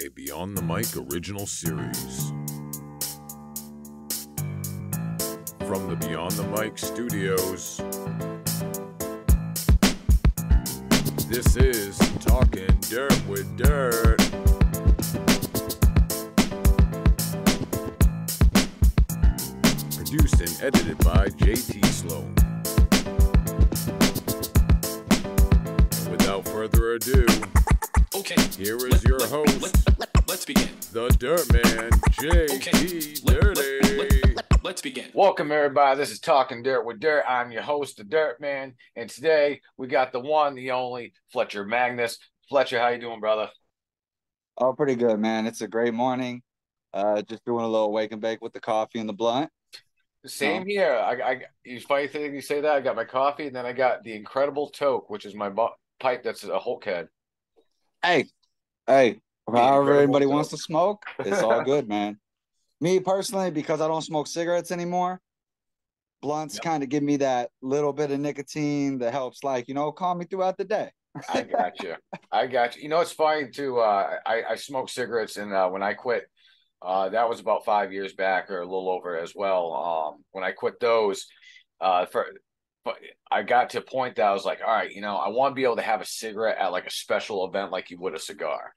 a Beyond the Mic original series. From the Beyond the Mic studios, this is Talkin' Dirt with Dirt. Produced and edited by JT Sloan. And without further ado, okay, here is your host, let's begin. the Dirt Man, JT Dirty. Let's begin. Welcome, everybody. This is Talking Dirt with Dirt. I'm your host, the Dirt Man, and today we got the one, the only Fletcher Magnus. Fletcher, how you doing, brother? Oh, pretty good, man. It's a great morning. Just doing a little wake and bake with the coffee and the blunt. Same here. It's funny thing you say that. I got my coffee, and then I got the Incredible Toke, which is my pipe that's a Hulk head. Hey, however anybody wants to smoke, it's all good, man. Me personally, because I don't smoke cigarettes anymore, blunts kind of give me that little bit of nicotine that helps, calm me throughout the day. I got you. You know, it's funny too. I smoke cigarettes, and when I quit, that was about 5 years back, or a little over as well. When I quit those, but I got to a point that I was like, all right, I want to be able to have a cigarette at like a special event, like you would a cigar,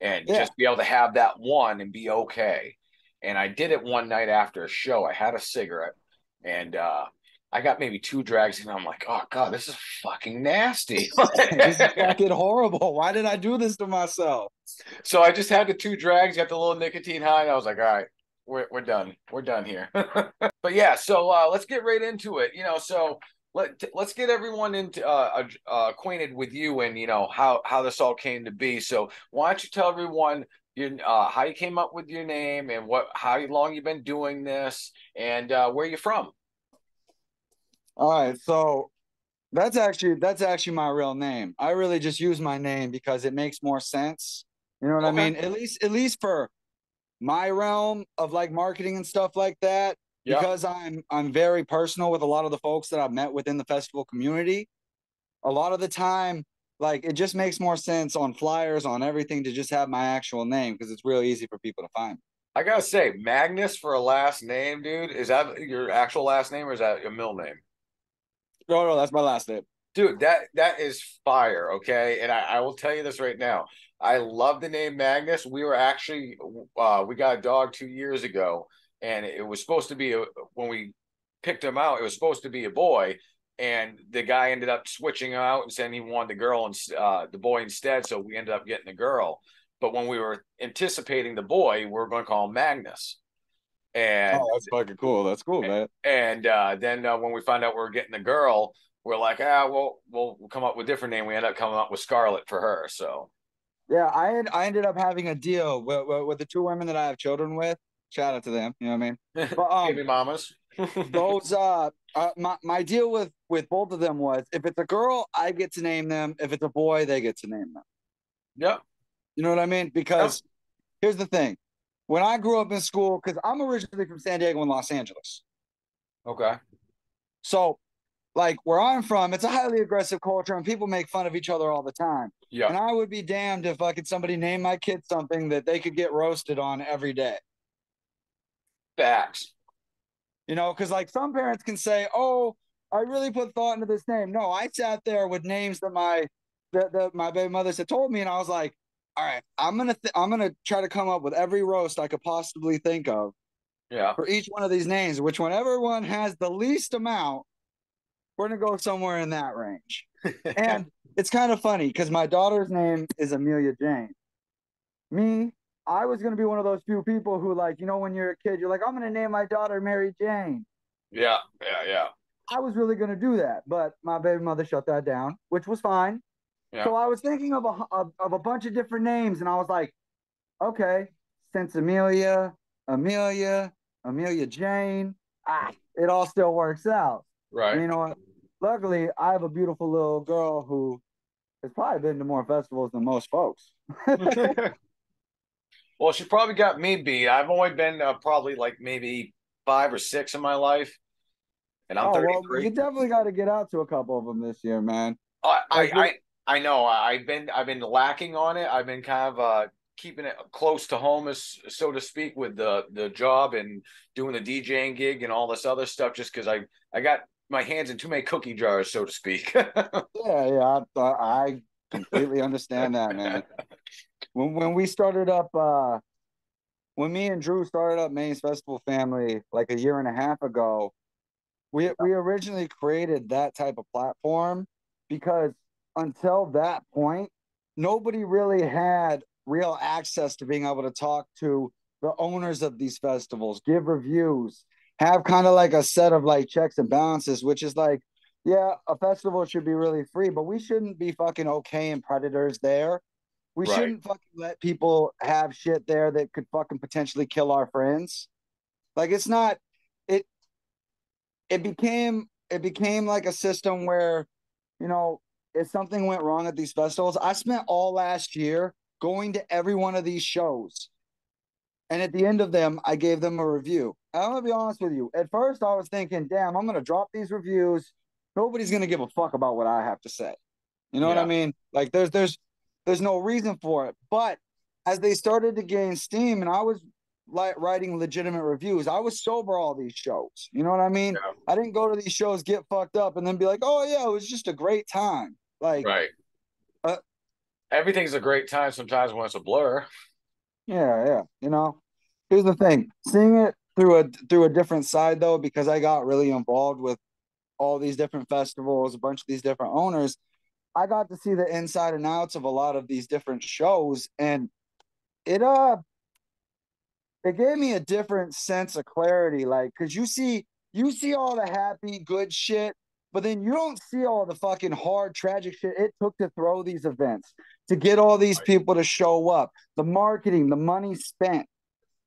and just be able to have that one and be okay. And I did it one night after a show. I had a cigarette, and I got maybe 2 drags, and I'm like, oh God, this is fucking nasty. This is fucking horrible. Why did I do this to myself? So I just had the 2 drags, got the little nicotine high, and I was like, all right, we're done. We're done here. But yeah, so let's get right into it. So let's get everyone into acquainted with you and how this all came to be. So why don't you tell everyone how you came up with your name and how long you've been doing this and where you're from. All right, so that's actually my real name. I really just use my name because it makes more sense. You know what I mean? At least for my realm of like marketing and stuff like that. Yeah. Because I'm very personal with a lot of the folks that I've met within the festival community. A lot of the time, like, it just makes more sense on flyers, on everything, to just have my actual name because it's real easy for people to find. I gotta say, Magnus for a last name, dude. Is that your actual last name or is that your middle name? No, that's my last name. Dude, that is fire, okay? And I will tell you this right now. I love the name Magnus. We were actually, we got a dog 2 years ago, and it was supposed to be, when we picked him out, it was supposed to be a boy, and the guy ended up switching him out and saying he wanted the boy instead, so we ended up getting the girl. But when we were anticipating the boy, we were going to call him Magnus. And that's fucking cool. That's cool, man. And then when we found out we were getting the girl, we're like, we'll come up with a different name. We ended up coming up with Scarlett for her. So yeah, I ended up having a deal with the 2 women that I have children with. Shout out to them. You know what I mean? But, baby mamas. Those my deal with both of them was, if it's a girl, I get to name them. If it's a boy, they get to name them. Yep. You know what I mean? Because here's the thing. When I grew up in school, because I'm originally from San Diego and Los Angeles. Okay. So, like, where I'm from, it's a highly aggressive culture, and people make fun of each other all the time. Yeah. And I would be damned if somebody named my kid something that they could get roasted on every day. Facts. Because like some parents can say, "Oh, I really put thought into this name." No, I sat there with names that my baby mother had told me, and I was like, all right, I'm gonna try to come up with every roast I could possibly think of. Yeah. For each one of these names, whichever one has the least amount, we're gonna go somewhere in that range. And it's kind of funny because my daughter's name is Amelia Jane. I was gonna be one of those few people who, like, when you're a kid, you're like, I'm gonna name my daughter Mary Jane. Yeah. I was really gonna do that, but my baby mother shut that down, which was fine. Yeah. So I was thinking of a bunch of different names, and I was like, okay, since Amelia Jane, it all still works out. Right. And you know what? Luckily, I have a beautiful little girl who has probably been to more festivals than most folks. Well, she probably got me beat. I've only been probably like maybe 5 or 6 in my life, and I'm 33. Well, you definitely got to get out to a couple of them this year, man. I know. I've been lacking on it. I've been kind of keeping it close to home, as so to speak, with the job and doing the DJing gig and all this other stuff, just because I got my hands in too many cookie jars, so to speak. Yeah, I completely understand that, man. When we started up, when me and Drew started up Maine's Festival Family like a year and a half ago, we originally created that type of platform because until that point, nobody really had real access to being able to talk to the owners of these festivals, give reviews, have kind of like a set of like checks and balances, which is like, yeah, a festival should be really free, but we shouldn't be fucking okay and predators there. We Right. shouldn't fucking let people have shit there that could fucking potentially kill our friends. Like it's not it it became like a system where, you know, if something went wrong at these festivals, I spent all last year going to every one of these shows. And at the end of them, I gave them a review. And I'm gonna be honest with you. At first, I was thinking, damn, I'm gonna drop these reviews. Nobody's gonna give a fuck about what I have to say. You know what I Yeah. mean? Like there's no reason for it. But as they started to gain steam and I was like writing legitimate reviews, I was sober all these shows. You know what I mean? Yeah. I didn't go to these shows, get fucked up, and then be like, oh yeah, it was just a great time. Like, Right. uh, Everything's a great time sometimes when it's a blur. yeah. You know, here's the thing: seeing it through a different side though, because I got really involved with all these different festivals, a bunch of these different owners. I got to see the inside and outs of a lot of these different shows, and it it gave me a different sense of clarity. Like, cause you see all the happy, good shit, but then you don't see all the fucking hard, tragic shit it took to throw these events, to get all these Right. people to show up, the marketing, the money spent.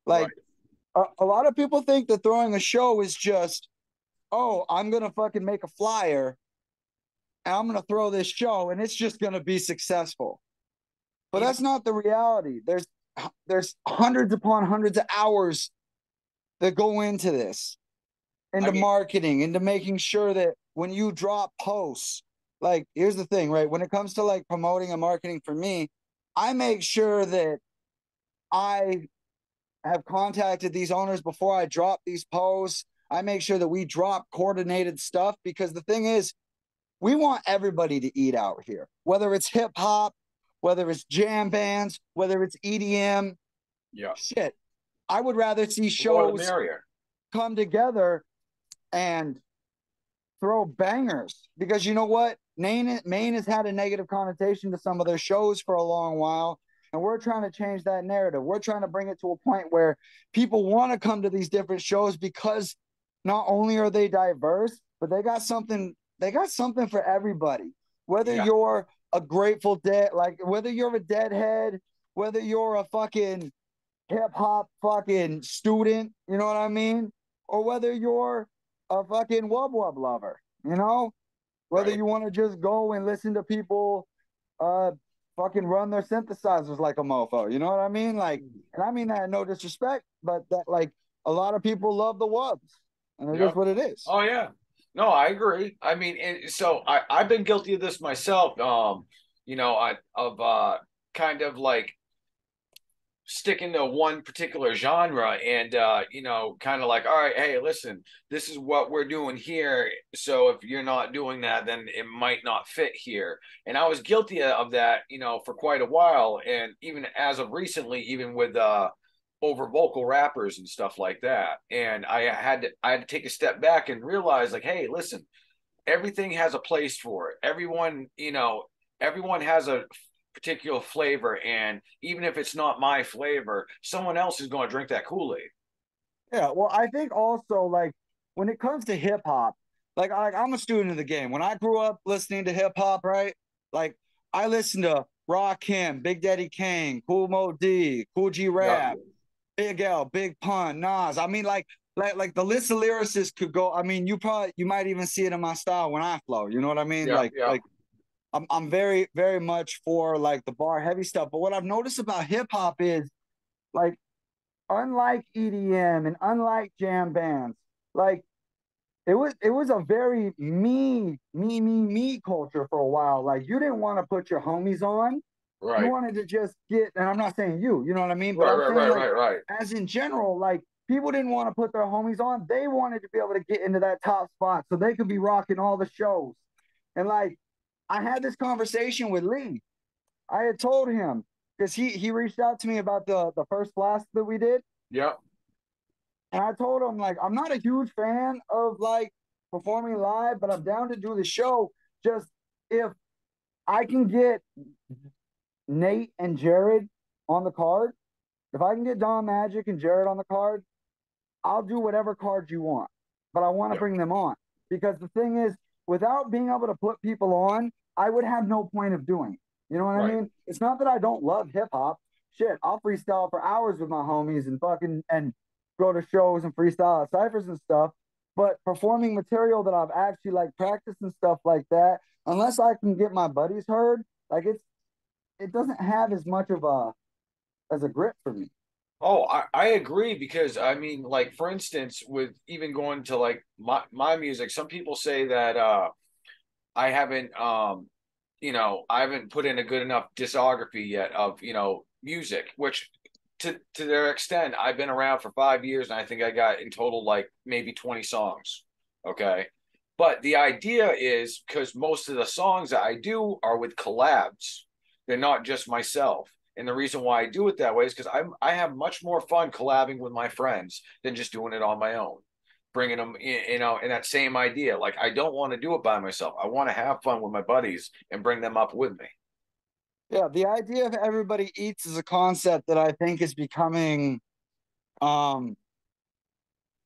Right. Like, a lot of people think that throwing a show is just, oh, I'm gonna fucking make a flyer and I'm gonna throw this show and it's just gonna be successful. But Even that's not the reality. There's hundreds upon hundreds of hours that go into this, I into mean, marketing, into making sure that when you drop posts, like here's the thing, right? When it comes to like promoting and marketing for me, I make sure that I have contacted these owners before I drop these posts. I make sure that we drop coordinated stuff because the thing is, we want everybody to eat out here, whether it's hip hop, whether it's jam bands, whether it's EDM. yeah, Shit, I would rather see the more the shows merrier. come together and throw bangers because you know what? Maine has had a negative connotation to some of their shows for a long while. And we're trying to change that narrative. We're trying to bring it to a point where people want to come to these different shows because not only are they diverse, but they got something for everybody. Whether Yeah. you're a Grateful Dead, like whether you're a Deadhead, whether you're a fucking hip hop fucking student, you know what I mean? Or whether you're a fucking wub wub lover, you know? Whether Right. you want to just go and listen to people uh fucking run their synthesizers like a mofo, you know what I mean? Like, and I mean that in no disrespect, but that like a lot of people love the wubs, and it Yeah. is what it is. Oh yeah. No, I agree. I mean, so I've been guilty of this myself. I of kind of like sticking to one particular genre and kind of like, all right, hey, listen, this is what we're doing here, so if you're not doing that, then it might not fit here. And I was guilty of that, for quite a while, and even as of recently, even with over vocal rappers and stuff like that. And I had to take a step back and realize, like, hey, listen, everything has a place for it. Everyone has a particular flavor, and even if it's not my flavor, someone else is going to drink that Kool-Aid. Yeah, well, I think also like when it comes to hip hop, like I'm a student of the game. When I grew up listening to hip hop, right? Like I listened to Rakim, Big Daddy Kane, Cool Mo D, Cool G Yeah. Rap, Big L, Big Pun, Nas. I mean, like the list of lyricists could go. I mean, you might even see it in my style when I flow. You know what I mean? Yeah. Yeah. Like I'm very very much for like the bar heavy stuff. But what I've noticed about hip hop is like unlike EDM and unlike jam bands, like it was a very me culture for a while. Like you didn't want to put your homies on. You Right. wanted to just get, and I'm not saying you know what I mean? But Right, I'm right, saying right, like right, right. as in general, like people didn't want to put their homies on. They wanted to be able to get into that top spot so they could be rocking all the shows. And like I had this conversation with Lee. I had told him because he reached out to me about the first blast that we did. Yep. And I told him, like, I'm not a huge fan of like performing live, but I'm down to do the show. Just if I can get Nate and Jared on the card, if I can get Don Magic and Jared on the card, I'll do whatever card you want. But I want to Yep. bring them on because the thing is, without being able to put people on, I would have no point of doing it. You know what I Right. mean? It's not that I don't love hip hop. Shit, I'll freestyle for hours with my homies and fucking and go to shows and freestyle at ciphers and stuff. But performing material that I've actually like practiced and stuff like that, unless I can get my buddies heard, like it doesn't have as much of a as a grip for me. Oh, I agree because I mean, like for instance, with even going to like my music, some people say that I haven't I haven't put in a good enough discography yet of, music, which to their extent, I've been around for 5 years and I think I got in total like maybe 20 songs. Okay. But the idea is because most of the songs that I do are with collabs. They're not just myself. And the reason why I do it that way is because I have much more fun collabing with my friends than just doing it on my own, bringing them in that same idea. Like I don't want to do it by myself. I want to have fun with my buddies and bring them up with me. Yeah, the idea of everybody eats is a concept that I think is becoming um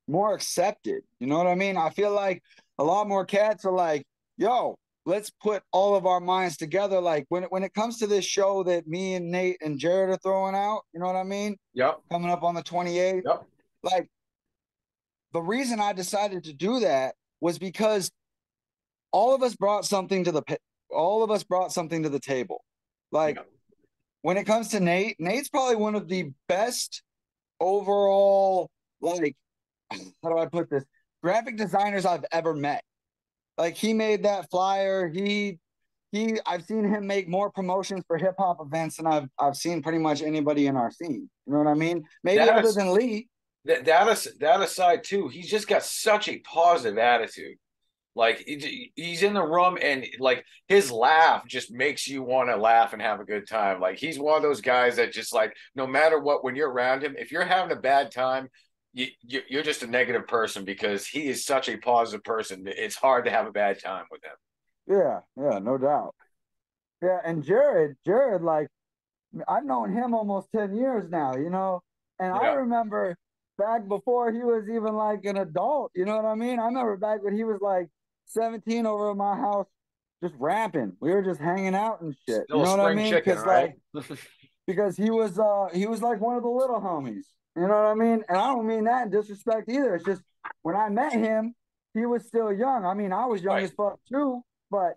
more accepted. You know what I mean? I feel like a lot more cats are like, yo, let's put all of our minds together. Like when it comes to this show that me and Nate and Jared are throwing out, you know what I mean? Yep. Coming up on the 28th. Yep. Like the reason I decided to do that was because all of us brought something to the all of us brought something to the table. Like Yep. when it comes to Nate, Nate's probably one of the best overall, like, how do I put this? Graphic designers I've ever met. Like he made that flyer. I've seen him make more promotions for hip hop events than I've seen pretty much anybody in our scene. You know what I mean? Maybe That other is than Lee. that aside too, he's just got such a positive attitude. Like he's in the room and like his laugh just makes you want to laugh and have a good time. Like he's one of those guys that just like no matter what, when you're around him, if you're having a bad time, you're just a negative person because he is such a positive person. It's hard to have a bad time with him. Yeah, yeah, no doubt. Yeah, and Jared, like I've known him almost 10 years now, you know, and I Yeah. remember back before he was even like an adult, you know what I mean? I remember back when he was like 17 over at my house just rapping. We were just hanging out and shit. You Still a know what I spring mean? chicken, Because right? like because he was like one of the little homies. You know what I mean? And I don't mean that in disrespect either. It's just when I met him, he was still young. I mean, I was young Right. as fuck too, but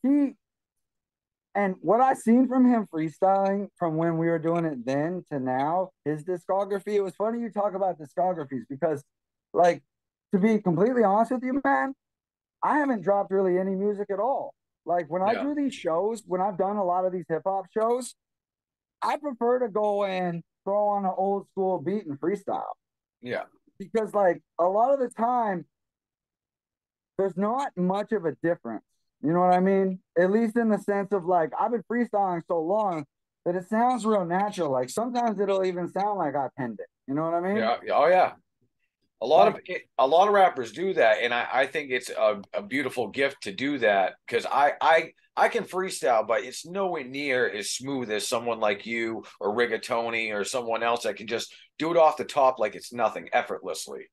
he and what I seen from him freestyling from when we were doing it then to now, his discography, it was funny you talk about discographies because, like, to be completely honest with you, man, I haven't dropped really any music at all. Like, when I Yeah. do these shows, when I've done a lot of these hip hop shows, I prefer to go and throw on an old school beat and freestyle Yeah. because, like, a lot of the time, there's not much of a difference. You know what I mean? At least in the sense of like I've been freestyling so long that it sounds real natural. Like sometimes it'll even sound like I penned it. You know what I mean? Yeah. Oh yeah. Like A lot of rappers do that, and I think it's a beautiful gift to do that because I can freestyle, but it's nowhere near as smooth as someone like you or Rigatoni or someone else that can just do it off the top like it's nothing, effortlessly.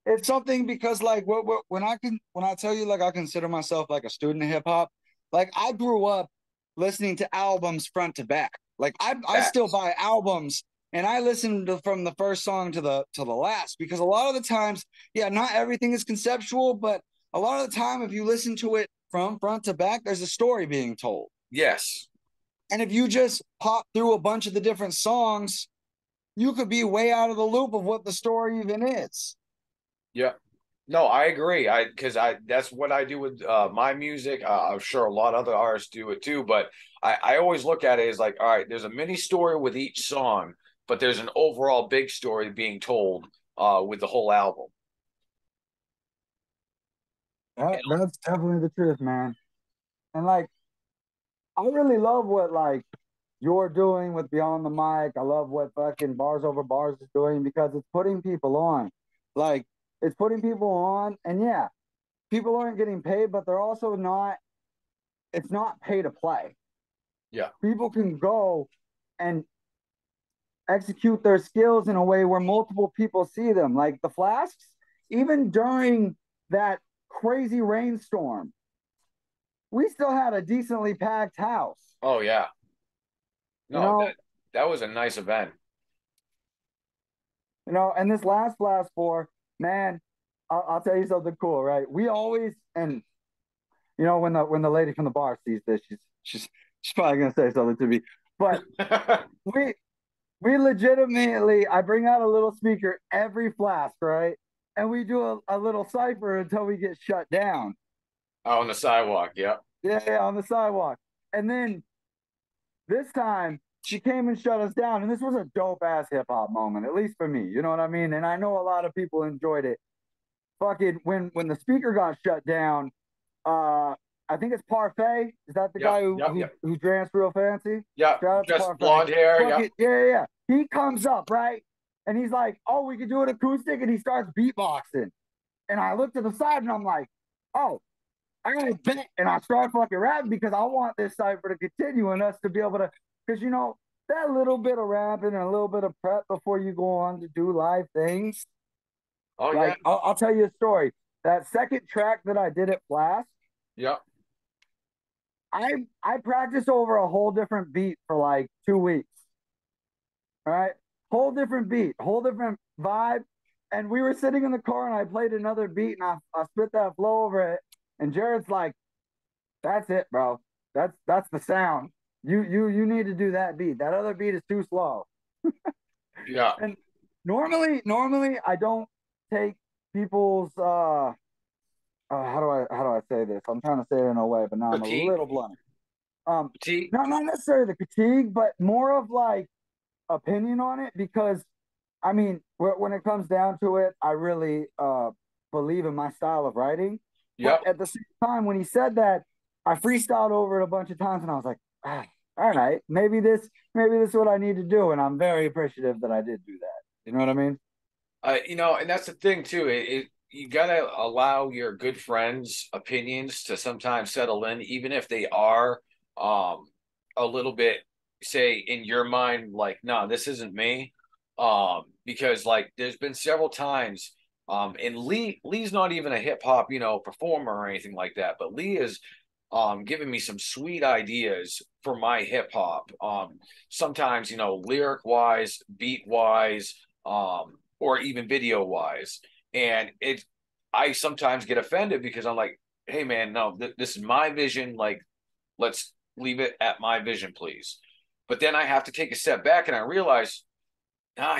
it's something because like when I tell you like I consider myself like a student of hip hop, like I grew up listening to albums front to back. Like I still Facts. buy albums and I listen to from the first song to the last because a lot of the times, yeah, not everything is conceptual, but a lot of the time if you listen to it from front to back, there's a story being told. Yes. And if you just pop through a bunch of the different songs, you could be way out of the loop of what the story even is. Yeah. No, I agree. Because that's what I do with my music. I'm sure a lot of other artists do it too, but I always look at it as like, all right, there's a mini story with each song, but there's an overall big story being told with the whole album. That's definitely the truth, man. And like, I really love what like you're doing with Beyond the Mic. I love what fucking Bars Over Bars is doing because it's putting people on. Like, it's putting people on, and yeah, people aren't getting paid, but they're also not. It's not pay to play. Yeah. People can go and execute their skills in a way where multiple people see them. Like the Flasks, even during that crazy rainstorm, we still had a decently packed house. Oh yeah. You No, know, that was a nice event. and this last Flask Four, man, I'll tell you something cool, right? We always, and when the lady from the bar sees this, she's probably gonna say something to me. But we we legitimately, I bring out a little speaker every Flask, right? And we do a little cipher until we get shut down. On the sidewalk. Yeah. Yeah, on the sidewalk. And then this time she came and shut us down. And this was a dope ass hip hop moment, at least for me. You know what I mean? And I know a lot of people enjoyed it. Fucking when the speaker got shut down, I think it's Parfait. Is that the Yep. guy who Yep. who, Yep. who danced real fancy? Yeah. Shout out to Just Parfait. blonde hair. Fuck Yeah. it. Yeah. He comes up, right? And he's like, oh, we could do it acoustic. And he starts beatboxing. And I look to the side and I'm like, oh, I gotta bet. And I start fucking rapping because I want this cipher to continue and us to be able to, because that little bit of rapping and a little bit of prep before you go on to do live things. Oh yeah. Like, I'll tell you a story. That second track that I did at Flask, Yeah. I practiced over a whole different beat for like 2 weeks. All right. Whole different beat, whole different vibe. And we were sitting in the car and I played another beat and I spit that flow over it. And Jared's like, that's it, bro. That's the sound. You need to do that beat. That other beat is too slow. Yeah. And normally I don't take people's how do I say this? I'm trying to say it in a way, but now I'm a Critique. little blunt. Critique. Not necessarily the critique, but more of like opinion on it because I mean, when it comes down to it, I really believe in my style of writing. But Yep. at the same time, when he said that, I freestyled over it a bunch of times, and I was like, all right, maybe this is what I need to do, and I'm very appreciative that I did do that. You know what I mean? And that's the thing too. You gotta allow your good friends' opinions to sometimes settle in, even if they are a little bit, say, in your mind, like, no, this isn't me. Because like there's been several times, and Lee's not even a hip hop, performer or anything like that, but Lee is giving me some sweet ideas for my hip hop. Sometimes, lyric wise, beat wise, or even video wise. And I sometimes get offended because I'm like, hey man, no, this is my vision. Like, let's leave it at my vision, please. But then I have to take a step back and I realize,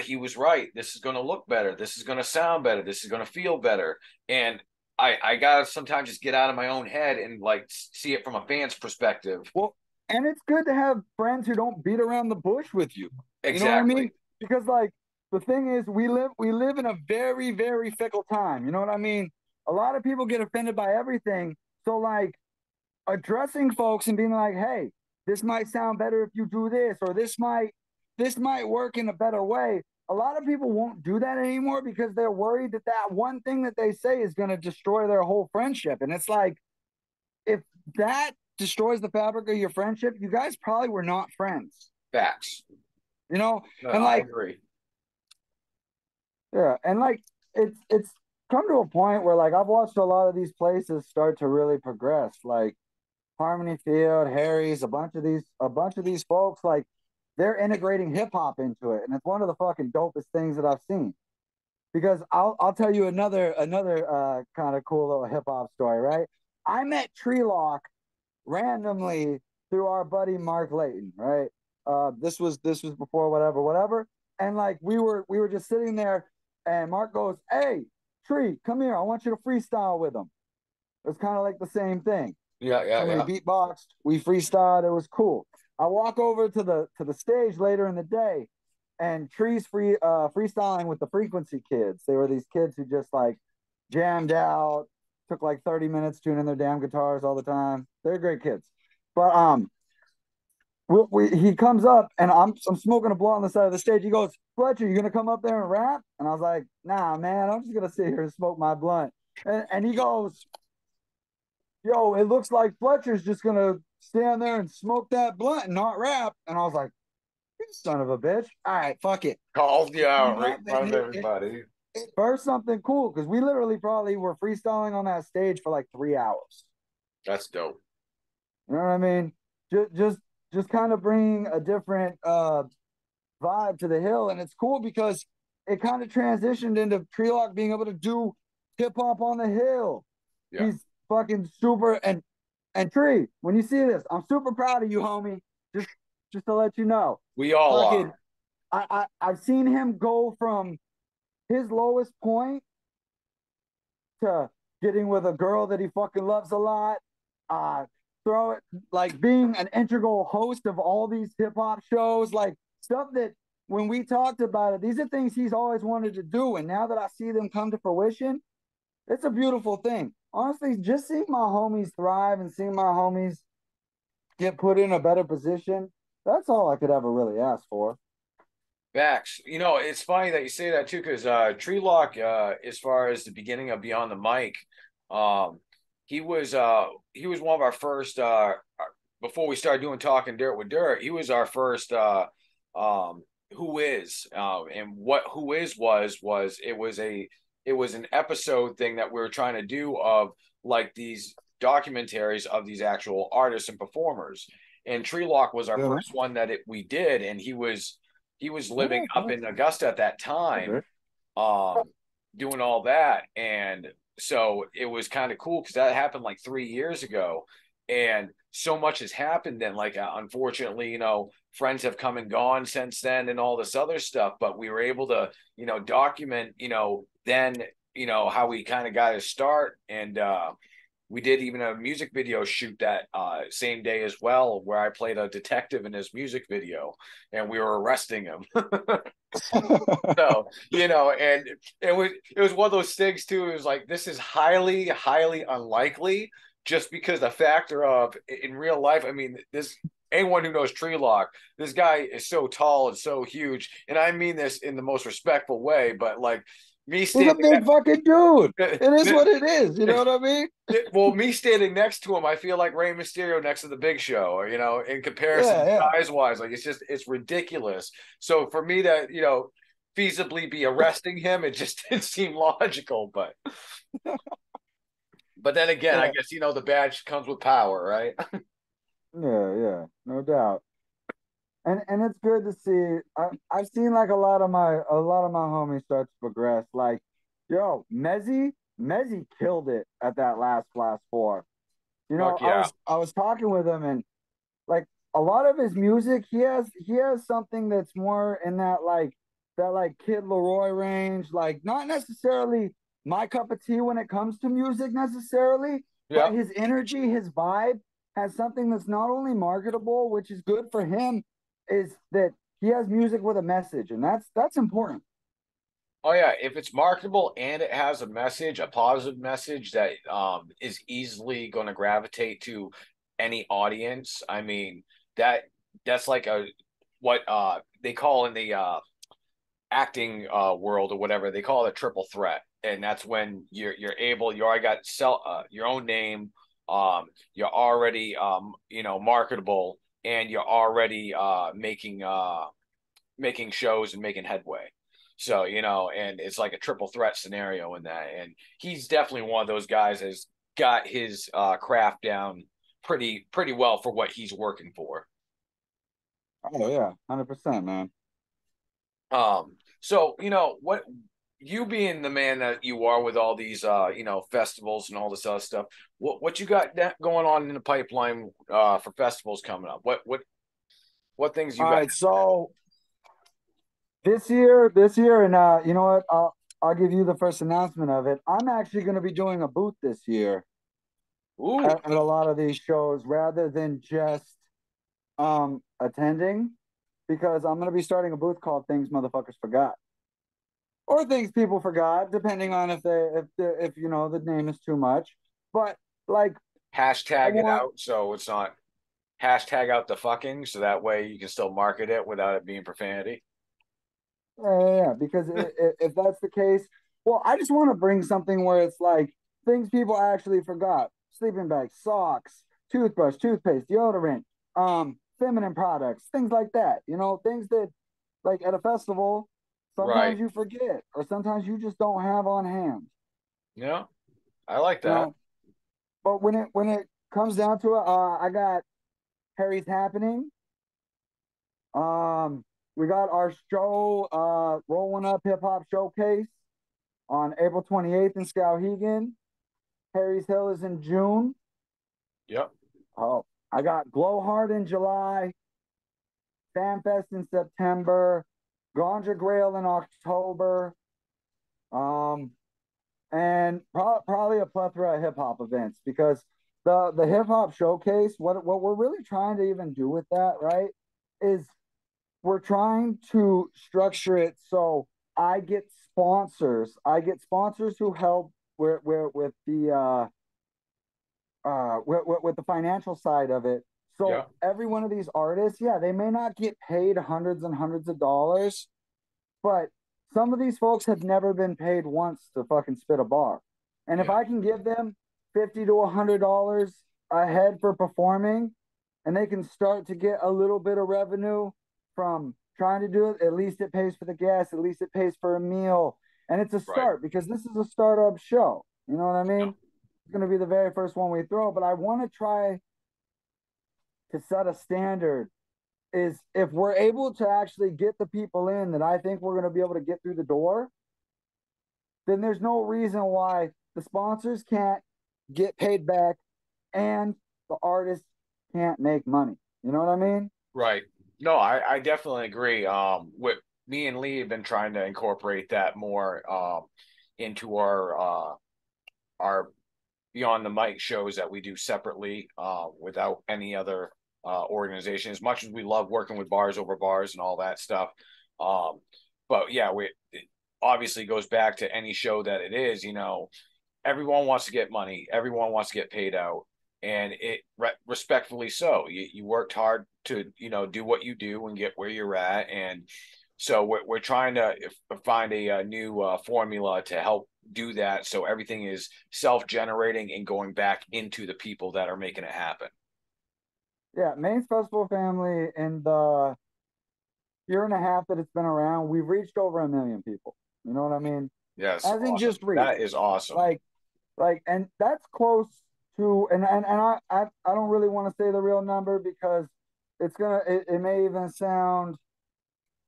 he was right. This is going to look better. This is going to sound better. This is going to feel better. And I gotta sometimes just get out of my own head and like see it from a fan's perspective. Well, and it's good to have friends who don't beat around the bush with you. Exactly. You know what I mean? Because like the thing is, we live in a very, very fickle time. You know what I mean? A lot of people get offended by everything. So like addressing folks and being like, hey, this might sound better if you do this, or this might work in a better way. A lot of people won't do that anymore because they're worried that that one thing that they say is going to destroy their whole friendship. And it's like, if that destroys the fabric of your friendship, you guys probably were not friends. Facts. No, and I like, agree. yeah, and like it's come to a point where like I've watched a lot of these places start to really progress. Like Harmony Field, Harry's, a bunch of these folks, like they're integrating hip hop into it, and it's one of the fucking dopest things that I've seen. Because I'll tell you another kind of cool little hip hop story, right? I met Treelock randomly through our buddy Mark Layton, right? This was before whatever, and like we were just sitting there, and Mark goes, "Hey, Tree, come here. I want you to freestyle with them. It's kind of like the same thing. Yeah. Somebody beatboxed, we freestyled. It was cool. I walk over to the stage later in the day, and Tree's freestyling with the Frequency Kids. They were these kids who just like jammed out, took like 30 minutes tuning their damn guitars all the time. They're great kids. But he comes up and I'm smoking a blunt on the side of the stage. He goes, Fletcher, you gonna come up there and rap? And I was like, nah, man, I'm just gonna sit here and smoke my blunt. And he goes, yo, it looks like Fletcher's just gonna stand there and smoke that blunt and not rap. And I was like, you son of a bitch. All right, fuck it. Called you out right in It, front of it, everybody. it burst something cool because we literally probably were freestyling on that stage for like 3 hours. That's dope. You know what I mean? Just kind of bringing a different vibe to the hill, and it's cool because it kind of transitioned into Treelock being able to do hip hop on the hill. Yeah. He's fucking super, and Tree, when you see this, I'm super proud of you, homie. Just to let you know, We all fucking, are. I've seen him go from his lowest point to getting with a girl that he fucking loves a lot. Throw it like being an integral host of all these hip hop shows, like stuff that when we talked about it, these are things he's always wanted to do. And now that I see them come to fruition, it's a beautiful thing. Honestly, just seeing my homies thrive and seeing my homies get put in a better position, that's all I could ever really ask for. Facts. You know, it's funny that you say that too, because Treelock, as far as the beginning of Beyond the Mic, he was one of our first before we started doing Talking Dirt with Dirt. He was our first Who Is, and what Who Is was it was an episode thing that we were trying to do of like these documentaries of these actual artists and performers. And Treelock was our first one that we did, and he was living up in Augusta at that time, doing all that. And so it was kind of cool because that happened like 3 years ago. And so much has happened then. Like, unfortunately, you know, friends have come and gone since then and all this other stuff. But we were able to, you know, document, you know, then, you know, how we kind of got his start. And we did even a music video shoot that same day as well, where I played a detective in his music video and we were arresting him. So, you know, and it was one of those things too. It was like, this is highly, highly unlikely just because the factor of in real life. I mean, this anyone who knows Treelock, this guy is so tall and so huge. And I mean this in the most respectful way, but like, he's a big fucking dude. It is what it is. You know what I mean? Well, me standing next to him, I feel like Rey Mysterio next to the Big Show, or, you know, in comparison size-wise. Like, it's ridiculous. So for me to, you know, feasibly be arresting him, it just didn't seem logical. But then again, I guess, you know, the badge comes with power, right? Yeah, no doubt. And it's good to see. I've seen like a lot of my homies start to progress. Like, yo, Mezzy killed it at that last Blast 4. You know, I was talking with him, and like a lot of his music, he has something that's more in that Kid Leroy range. Like, not necessarily my cup of tea when it comes to music necessarily, but his energy, his vibe has something that's not only marketable, which is good for him, is that he has music with a message, and that's important. Oh yeah, if it's marketable and it has a message, a positive message that is easily going to gravitate to any audience. I mean, that's like what they call in the acting world or whatever, they call it a triple threat. And that's when you already got your own name, you're already you know, marketable, and you're already making shows and making headway. So, you know, and it's like a triple threat scenario in that. And he's definitely one of those guys that's got his craft down pretty well for what he's working for. Oh yeah, 100%, man. So, you know, what you being the man that you are with all these you know, festivals and all this other stuff, what you got going on in the pipeline for festivals coming up? What things you got? All right, so this year, and you know what? I'll give you the first announcement of it. I'm actually going to be doing a booth this year Ooh, at a lot of these shows rather than just attending, because I'm going to be starting a booth called Things Motherfuckers Forgot, or Things People Forgot, depending on if you know the name is too much. But like, I hashtag it want out so it's not hashtag out the fucking, so that way you can still market it without it being profanity. yeah, because if that's the case, well, I just want to bring something where it's like things people actually forgot: sleeping bags, socks, toothbrush, toothpaste, deodorant, feminine products, things like that. You know, things that like at a festival, Right. sometimes you forget, or sometimes you just don't have on hand. Yeah, I like You that. know, but when it comes down to it, I got Harry's Happening. We got our show, Rolling Up Hip Hop Showcase on April 28th in Skowhegan. Harry's Hill is in June. Yep. Oh, I got Glow Hard in July, FanFest in September, Ganja Grail in October, um, and probably a plethora of hip hop events, because the hip hop showcase, what we're really trying to even do with that, right, is we're trying to structure it so I get sponsors. I get sponsors who help with the with the financial side of it. Yeah. So every one of these artists, yeah, they may not get paid hundreds and hundreds of dollars, but some of these folks have never been paid once to fucking spit a bar. And if Yeah. I can give them $50 to $100 a head for performing, and they can start to get a little bit of revenue from trying to do it, at least it pays for the gas, at least it pays for a meal. And it's a Right. start, because this is a startup show. You know what I Yeah. mean? It's going to be the very first one we throw, but I want to try to set a standard. Is if we're able to actually get the people in that I think we're going to be able to get through the door, then there's no reason why the sponsors can't get paid back and the artists can't make money. You know what I mean? Right. No, I definitely agree. With me and Lee have been trying to incorporate that more into our beyond the mic shows that we do separately without any other organization. As much as we love working with bars over bars and all that stuff, um, but yeah, it obviously goes back to any show that it is. You know, everyone wants to get money, everyone wants to get paid out, and respectfully so. You worked hard to do what you do and get where you're at, and so we're trying to find a new formula to help do that, so everything is self-generating and going back into the people that are making it happen. Yeah, Maine's Festival family, in the year and a half that it's been around, we've reached over 1 million people. You know what I mean? Yes, As in awesome. just reach. That is awesome. And that's close to, and I don't really want to say the real number, because it may even sound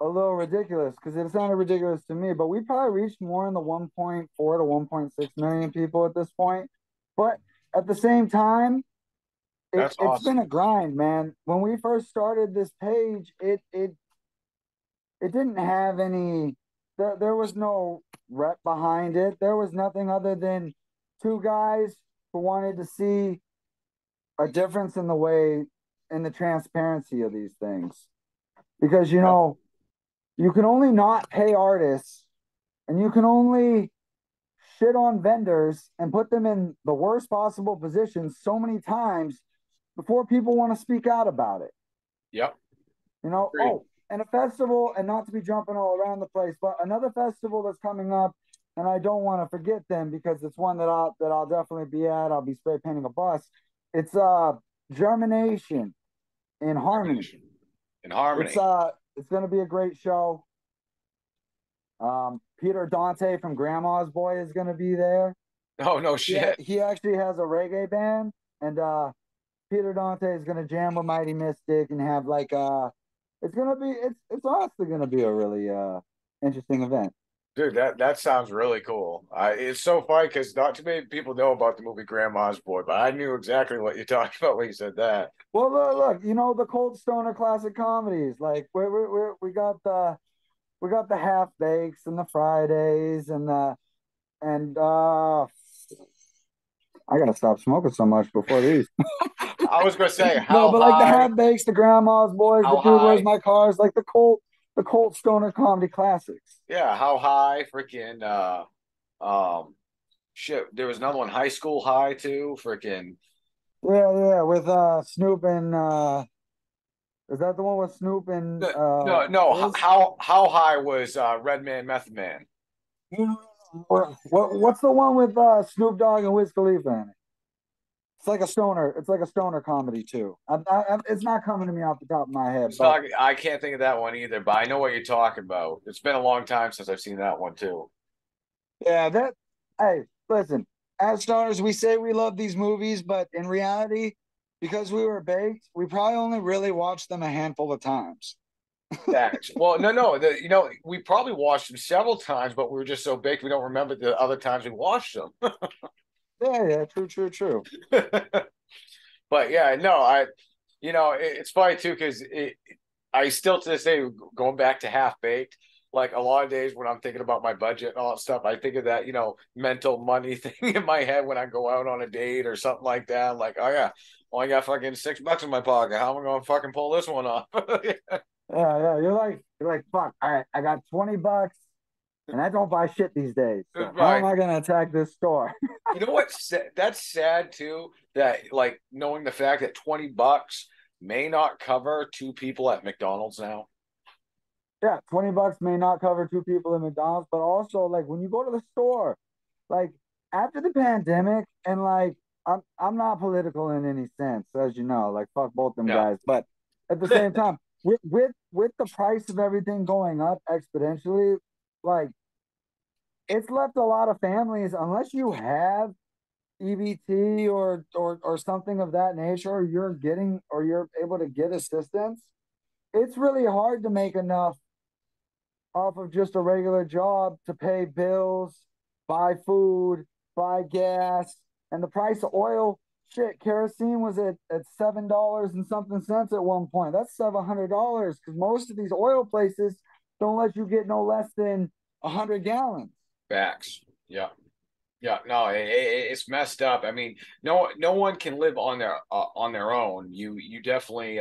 a little ridiculous, because it sounded ridiculous to me, but we probably reached more in the 1.4 to 1.6 million people at this point. But at the same time, That's it's been awesome. a grind, man. When we first started this page, it didn't have any, there was no rep behind it. There was nothing other than two guys who wanted to see a difference in the way, in the transparency of these things. Because, Yeah. you can only not pay artists, and you can only shit on vendors and put them in the worst possible positions so many times before people want to speak out about it. Yep. Agreed. Oh, and a festival, and not to be jumping all around the place, but another festival that's coming up, and I don't want to forget them, because it's one that I'll definitely be at. I'll be spray painting a bus. It's Germination in Harmony. In harmony. It's gonna be a great show. Peter Dante from Grandma's Boy is gonna be there. Oh, no Yeah, shit. he actually has a reggae band, and Peter Dante is gonna jam with Mighty Mystic and have like it's honestly gonna be a really interesting event. Dude, that sounds really cool. It's so funny because not too many people know about the movie Grandma's Boy, but I knew exactly what you're talking about when you said that. Well, look, the Cold Stoner classic comedies. Like we got we got the half bakes and the Fridays and I gotta stop smoking so much before these. I was gonna say No, how but like the high, half bakes, the grandma's boys, the how dude, where's high, my cars, like the Colt Stoner comedy classics. yeah, how high, freaking, um, shit. There was another one, high school high too, freaking. Yeah, yeah, with Snoop and is that the one with Snoop and No, no. Wiz? How high was Red Man, Meth Man? What's the one with Snoop Dogg and Wiz Khalifa in it? It's like a stoner. It's like a stoner comedy too. It's not coming to me off the top of my head, It's but not. I can't think of that one either, but I know what you're talking about. It's been a long time since I've seen that one too. yeah, that. Hey, listen. As stoners, we say we love these movies, but in reality, because we were baked, we probably only really watched them a handful of times. Facts. Well, no. We probably watched them several times, but we were just so baked we don't remember the other times we watched them. Yeah, yeah, true, true, true. But yeah, no, it's funny too because I still to this day going back to half baked. Like a lot of days when I'm thinking about my budget and all that stuff, I think of that mental money thing in my head when I go out on a date or something like that. I'm like, oh yeah, well I got fucking $6 in my pocket. How am I going to fucking pull this one off? Yeah, yeah. You're like, fuck. All right, I got $20, and I don't buy shit these days. So how am Right. I gonna attack this store? You know what? That's sad too. That like knowing the fact that $20 may not cover two people at McDonald's now. Yeah, $20 may not cover two people in McDonald's, but also like when you go to the store, like after the pandemic, and like I'm not political in any sense, as you know, like fuck both them No. guys. But at the same time, with the price of everything going up exponentially, like it's left a lot of families, unless you have EBT or something of that nature, or you're able to get assistance, it's really hard to make enough off of just a regular job to pay bills, buy food, buy gas, and the price of oil. Shit, kerosene was at $7 and something cents at one point. That's $700 because most of these oil places don't let you get no less than 100 gallons. Facts. Yeah. Yeah, no, it's messed up. I mean, no one can live on their own. You definitely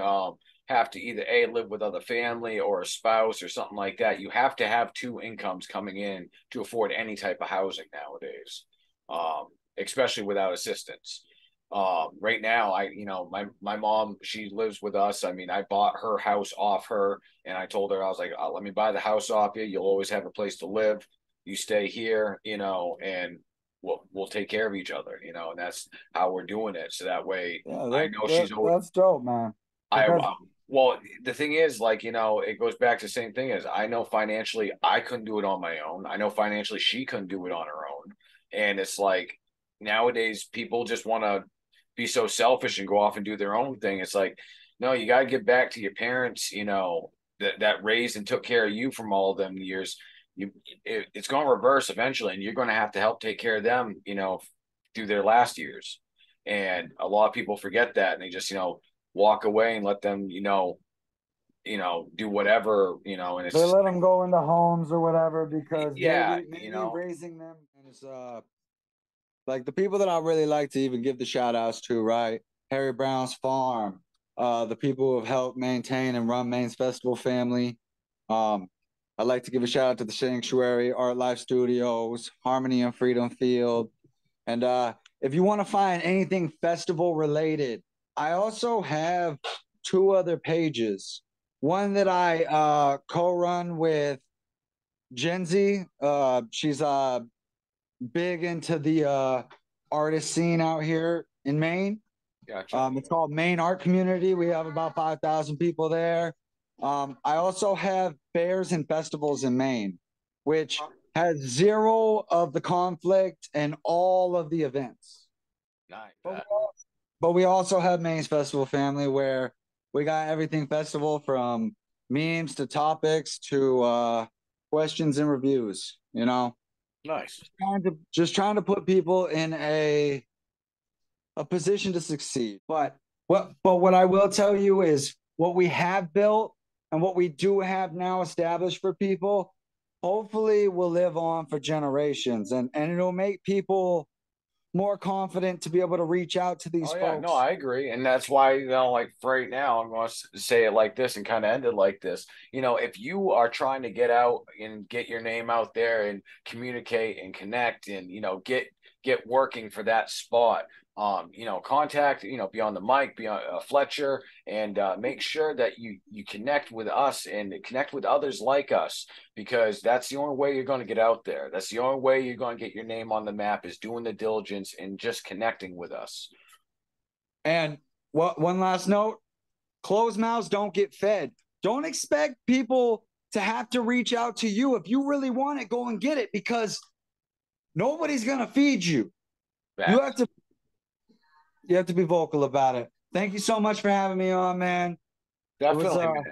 have to either live with other family or a spouse or something like that. You have to have two incomes coming in to afford any type of housing nowadays, um, especially without assistance. Right now, my mom, she lives with us. I mean, I bought her house off her, and I told her I was like, let me buy the house off you. You'll always have a place to live. You stay here, and we'll take care of each other, and that's how we're doing it. So that way, Yeah, I that, know that she's always, that's dope, man. I Because well, the thing is, like, it goes back to the same thing as I know financially I couldn't do it on my own. I know financially she couldn't do it on her own, and it's like nowadays people just want to be so selfish and go off and do their own thing. It's like, no, you got to give back to your parents, that raised and took care of you from all of them years. It's going to reverse eventually, and you're going to have to help take care of them, through their last years. And a lot of people forget that, and they just, walk away and let them, do whatever, and they it's let them go into homes or whatever because yeah, maybe raising them is like the people that I really like to even give the shout outs to, right? Harry Brown's farm, the people who have helped maintain and run Maine's Festival family. Um, I'd like to give a shout out to the Sanctuary, Art Life Studios, Harmony and Freedom Field. And if you want to find anything festival related, I also have two other pages. One that I co-run with Gen Z. She's big into the artist scene out here in Maine. gotcha. It's called Maine Art Community. We have about 5,000 people there. I also have fairs and festivals in Maine, which has zero of the conflict and all of the events. Nice. But we also have Maine's Festival family where we got everything festival from memes to topics to questions and reviews, Nice. Just trying to put people in a position to succeed. But what I will tell you is what we have built and what we do have now established for people, hopefully will live on for generations, and it'll make people more confident to be able to reach out to these Oh yeah, folks. no, I agree, and that's why, like for right now, I'm going to say it like this and kind of end it like this. If you are trying to get out and get your name out there and communicate and connect and get working for that spot, contact Beyond the Mic, Beyond Fletcher, and make sure that you connect with us and connect with others like us, because that's the only way you're going to get out there. That's the only way you're going to get your name on the map, is doing the diligence and just connecting with us. And one last note: closed mouths don't get fed. Don't expect people to have to reach out to you. If you really want it, go and get it, because nobody's going to feed you. Facts. You have to be vocal about it. Thank you so much for having me on, man. Definitely, man.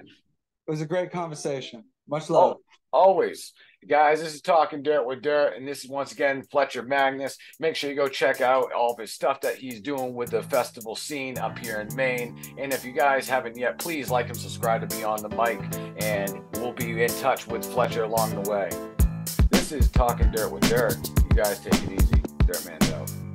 It was a great conversation. Much love. Always. Guys, this is Talking Dirt with Dirt, and this is once again Fletcher Magnus. Make sure you go check out all of his stuff that he's doing with the festival scene up here in Maine. And if you guys haven't yet, please like and subscribe to Beyond the Mic, and we'll be in touch with Fletcher along the way. This is Talking Dirt with Dirt. You guys take it easy. Dirt Man's out.